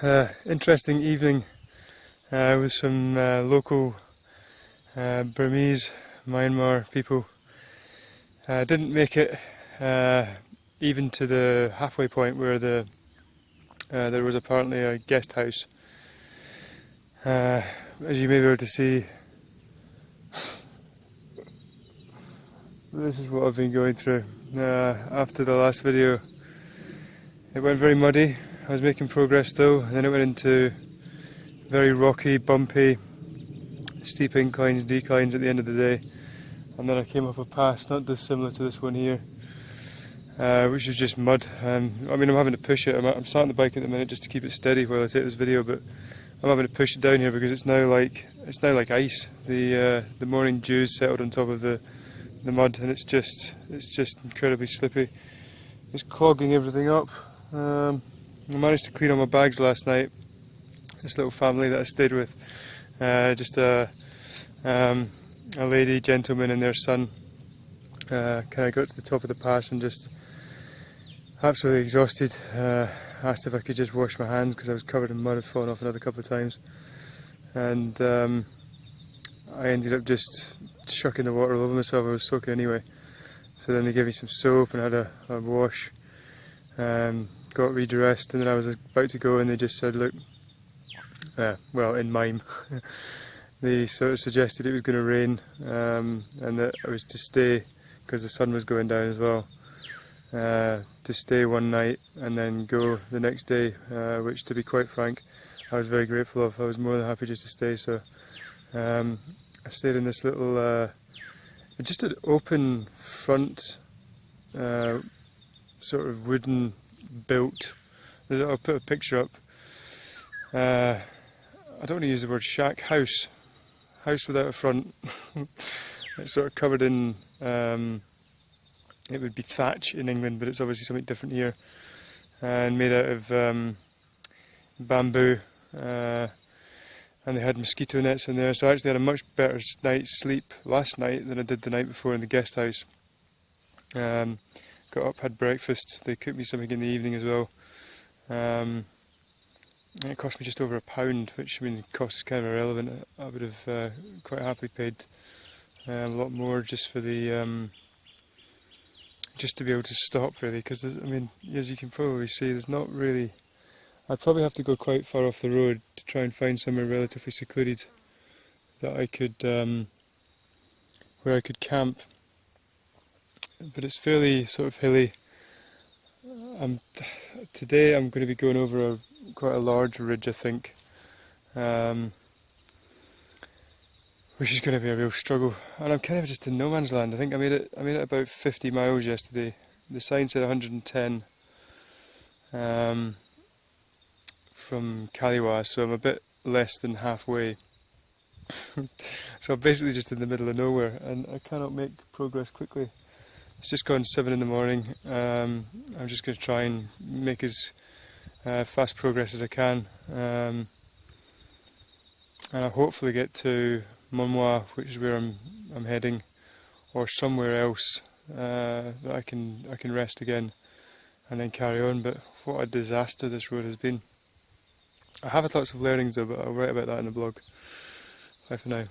Interesting evening with some local Burmese Myanmar people. Didn't make it even to the halfway point where there was apparently a guest house. As you may be able to see, this is what I've been going through. After the last video, it went very muddy. I was making progress still, and then it went into very rocky, bumpy, steep inclines, declines at the end of the day. And then I came up a pass not dissimilar to this one here, which is just mud. I mean, I'm having to push it. I'm sat on the bike at the minute just to keep it steady while I take this video, but I'm having to push it down here because it's now like ice. The morning dews settled on top of the mud, and it's just incredibly slippy. It's clogging everything up. I managed to clean all my bags last night. This little family that I stayed with, just a lady, gentleman and their son, kind of got to the top of the pass and just absolutely exhausted. Asked if I could just wash my hands because I was covered in mud. I'd fallen off another couple of times, and I ended up just chucking the water all over myself. I was soaking anyway. So then they gave me some soap and I had a wash. Got redressed, and then I was about to go and they just said, look, well, in mime, they sort of suggested it was going to rain, and that I was to stay because the sun was going down as well, to stay one night and then go the next day, which, to be quite frank, I was very grateful of. I was more than happy just to stay. So I stayed in this little, just an open front, sort of wooden built, I'll put a picture up. I don't want to use the word shack, house without a front. It's sort of covered in, it would be thatch in England, but it's obviously something different here, and made out of bamboo, and they had mosquito nets in there, so I actually had a much better night's sleep last night than I did the night before in the guest house. Got up, had breakfast. They cooked me something in the evening as well. And it cost me just over £1, which, I mean, the cost is kind of irrelevant. I would have quite happily paid a lot more just for the just to be able to stop, really. Because I mean, as you can probably see, there's not really. I'd probably have to go quite far off the road to try and find somewhere relatively secluded that I could where I could camp. But it's fairly sort of hilly. Today I'm going to be going over quite a large ridge, I think, which is going to be a real struggle. And I'm kind of just in no man's land. I think I made it about 50 miles yesterday. The sign said 110 from Kaliwa, so I'm a bit less than halfway. So I'm basically just in the middle of nowhere, and I cannot make progress quickly. It's just gone 7 in the morning. I'm just going to try and make as fast progress as I can, and I'll hopefully get to Monwa, which is where I'm heading, or somewhere else that I can rest again and then carry on. But what a disaster this road has been. I have had lots of learnings though, but I'll write about that in the blog. Bye for now.